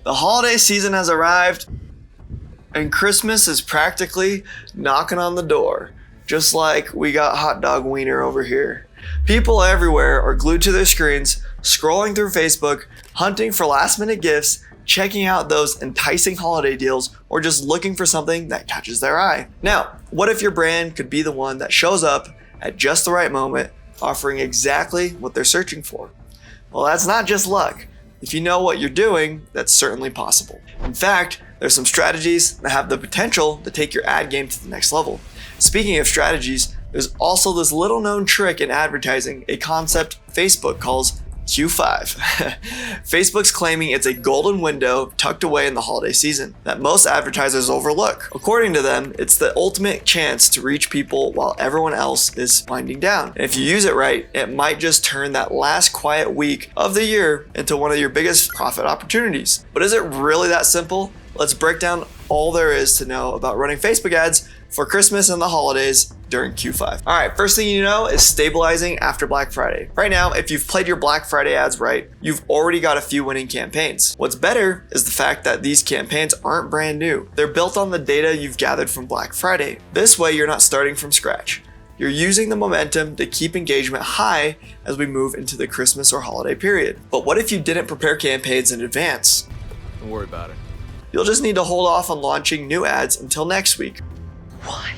The holiday season has arrived, and Christmas is practically knocking on the door, just like we got hot dog wiener over here. People everywhere are glued to their screens, scrolling through Facebook, hunting for last-minute gifts, checking out those enticing holiday deals, or just looking for something that catches their eye. Now, what if your brand could be the one that shows up at just the right moment, offering exactly what they're searching for? Well, that's not just luck. If you know what you're doing, that's certainly possible. In fact, there's some strategies that have the potential to take your ad game to the next level. Speaking of strategies, there's also this little known trick in advertising, a concept Facebook calls Q5. Facebook's claiming it's a golden window tucked away in the holiday season that most advertisers overlook. According to them, it's the ultimate chance to reach people while everyone else is winding down. And if you use it right, it might just turn that last quiet week of the year into one of your biggest profit opportunities. But is it really that simple? Let's break down all there is to know about running Facebook ads for Christmas and the holidays during Q5. All right, first thing you know is stabilizing after Black Friday. Right now, if you've played your Black Friday ads right, you've already got a few winning campaigns. What's better is the fact that these campaigns aren't brand new. They're built on the data you've gathered from Black Friday. This way, you're not starting from scratch. You're using the momentum to keep engagement high as we move into the Christmas or holiday period. But what if you didn't prepare campaigns in advance? Don't worry about it. You'll just need to hold off on launching new ads until next week. Why?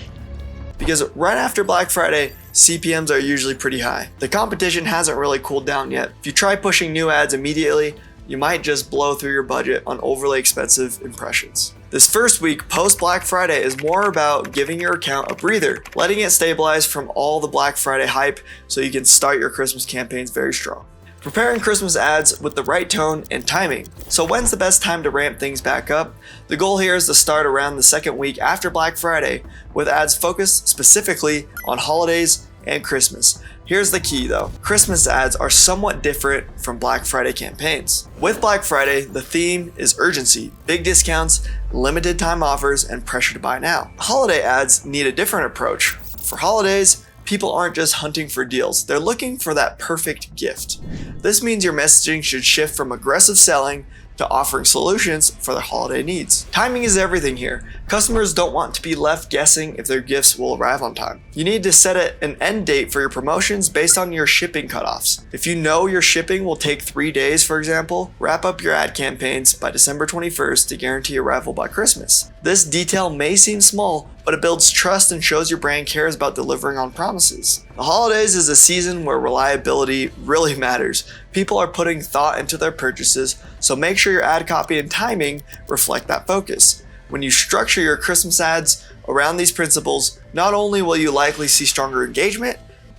Because right after Black Friday, CPMs are usually pretty high. The competition hasn't really cooled down yet. If you try pushing new ads immediately, you might just blow through your budget on overly expensive impressions. This first week post Black Friday is more about giving your account a breather, letting it stabilize from all the Black Friday hype so you can start your Christmas campaigns very strong. Preparing Christmas ads with the right tone and timing. So when's the best time to ramp things back up? The goal here is to start around the second week after Black Friday with ads focused specifically on holidays and Christmas. Here's the key though. Christmas ads are somewhat different from Black Friday campaigns. With Black Friday, the theme is urgency, big discounts, limited time offers, and pressure to buy now. Holiday ads need a different approach. For holidays, people aren't just hunting for deals, they're looking for that perfect gift. This means your messaging should shift from aggressive selling to offering solutions for their holiday needs. Timing is everything here. Customers don't want to be left guessing if their gifts will arrive on time. You need to set an end date for your promotions based on your shipping cutoffs. If you know your shipping will take 3 days, for example, wrap up your ad campaigns by December 21st to guarantee arrival by Christmas. This detail may seem small, but it builds trust and shows your brand cares about delivering on promises. The holidays is a season where reliability really matters. People are putting thought into their purchases, so make sure your ad copy and timing reflect that focus. When you structure your Christmas ads around these principles, not only will you likely see stronger engagement,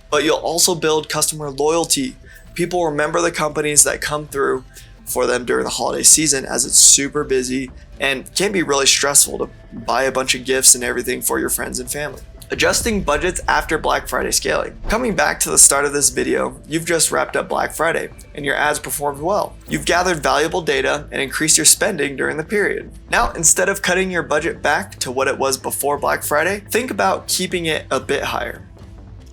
but you'll also build customer loyalty. People remember the companies that come through for them during the holiday season, as it's super busy and can be really stressful to buy a bunch of gifts and everything for your friends and family. Adjusting budgets after Black Friday scaling. Coming back to the start of this video, you've just wrapped up Black Friday and your ads performed well. You've gathered valuable data and increased your spending during the period. Now, instead of cutting your budget back to what it was before Black Friday, think about keeping it a bit higher.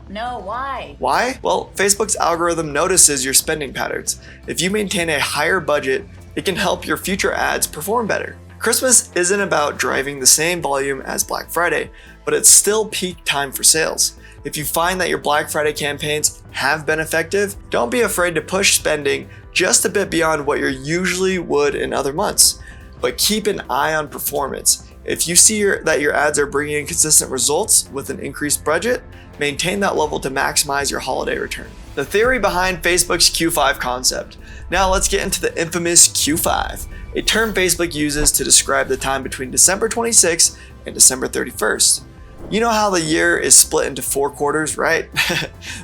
No, why? Why? Well, Facebook's algorithm notices your spending patterns. If you maintain a higher budget, it can help your future ads perform better. Christmas isn't about driving the same volume as Black Friday, but it's still peak time for sales. If you find that your Black Friday campaigns have been effective, don't be afraid to push spending just a bit beyond what you usually would in other months. But keep an eye on performance. If you see that your ads are bringing in consistent results with an increased budget, maintain that level to maximize your holiday return. The theory behind Facebook's Q5 concept. Now let's get into the infamous Q5, a term Facebook uses to describe the time between December 26th and December 31st. You know how the year is split into 4 quarters, right?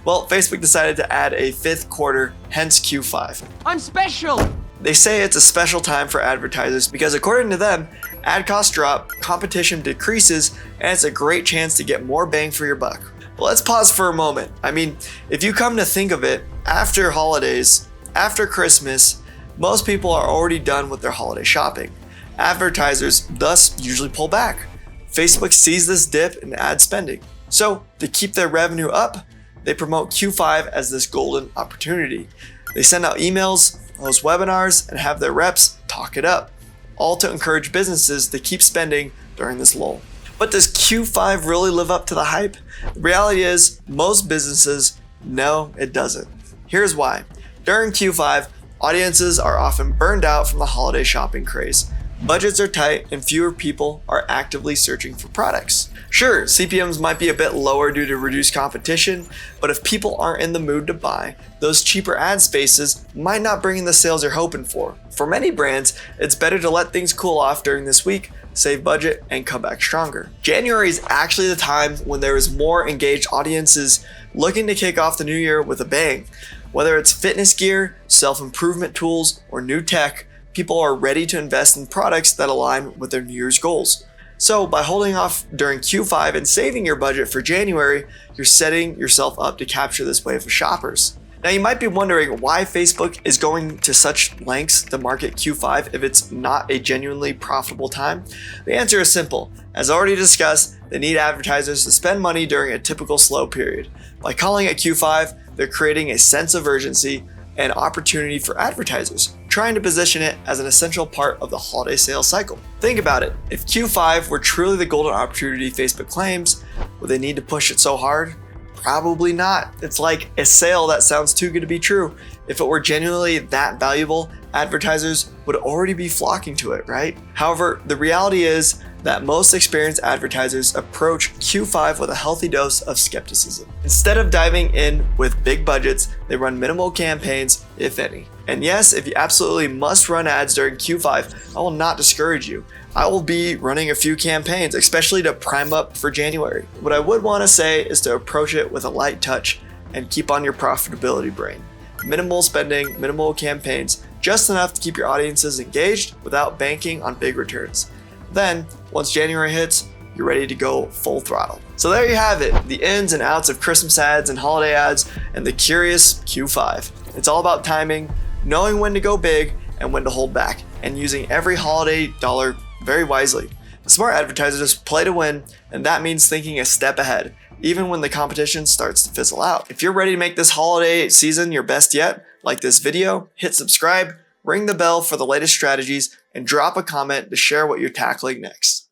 Well, Facebook decided to add a 5th quarter, hence Q5. I'm special! They say it's a special time for advertisers because according to them, ad costs drop, competition decreases, and it's a great chance to get more bang for your buck. But let's pause for a moment. I mean, if you come to think of it, after holidays, after Christmas, most people are already done with their holiday shopping. Advertisers thus usually pull back. Facebook sees this dip in ad spending. So to keep their revenue up, they promote Q5 as this golden opportunity. They send out emails, host webinars, and have their reps talk it up. all to encourage businesses to keep spending during this lull. But does Q5 really live up to the hype? The reality is, most businesses know it doesn't. Here's why. During Q5, audiences are often burned out from the holiday shopping craze. Budgets are tight and fewer people are actively searching for products. Sure, CPMs might be a bit lower due to reduced competition, but if people aren't in the mood to buy, those cheaper ad spaces might not bring in the sales you're hoping for. For many brands, it's better to let things cool off during this week, save budget, and come back stronger. January is actually the time when there is more engaged audiences looking to kick off the new year with a bang. Whether it's fitness gear, self-improvement tools, or new tech, people are ready to invest in products that align with their New Year's goals. So by holding off during Q5 and saving your budget for January, you're setting yourself up to capture this wave of shoppers. Now you might be wondering why Facebook is going to such lengths to market Q5 if it's not a genuinely profitable time. The answer is simple. As already discussed, they need advertisers to spend money during a typical slow period. By calling it Q5, they're creating a sense of urgency and opportunity for advertisers, trying to position it as an essential part of the holiday sales cycle. Think about it. If Q5 were truly the golden opportunity Facebook claims, would they need to push it so hard? Probably not. It's like a sale that sounds too good to be true. If it were genuinely that valuable, advertisers would already be flocking to it, right? However, the reality is that most experienced advertisers approach Q5 with a healthy dose of skepticism. Instead of diving in with big budgets, they run minimal campaigns, if any. And yes, if you absolutely must run ads during Q5, I will not discourage you. I will be running a few campaigns, especially to prime up for January. What I would want to say is to approach it with a light touch and keep on your profitability brain. Minimal spending, minimal campaigns, just enough to keep your audiences engaged without banking on big returns. Then, once January hits, you're ready to go full throttle. So there you have it, the ins and outs of Christmas ads and holiday ads and the curious Q5. It's all about timing, knowing when to go big and when to hold back, and using every holiday dollar very wisely. Smart advertisers play to win, and that means thinking a step ahead, even when the competition starts to fizzle out. If you're ready to make this holiday season your best yet, like this video, hit subscribe, ring the bell for the latest strategies, and drop a comment to share what you're tackling next.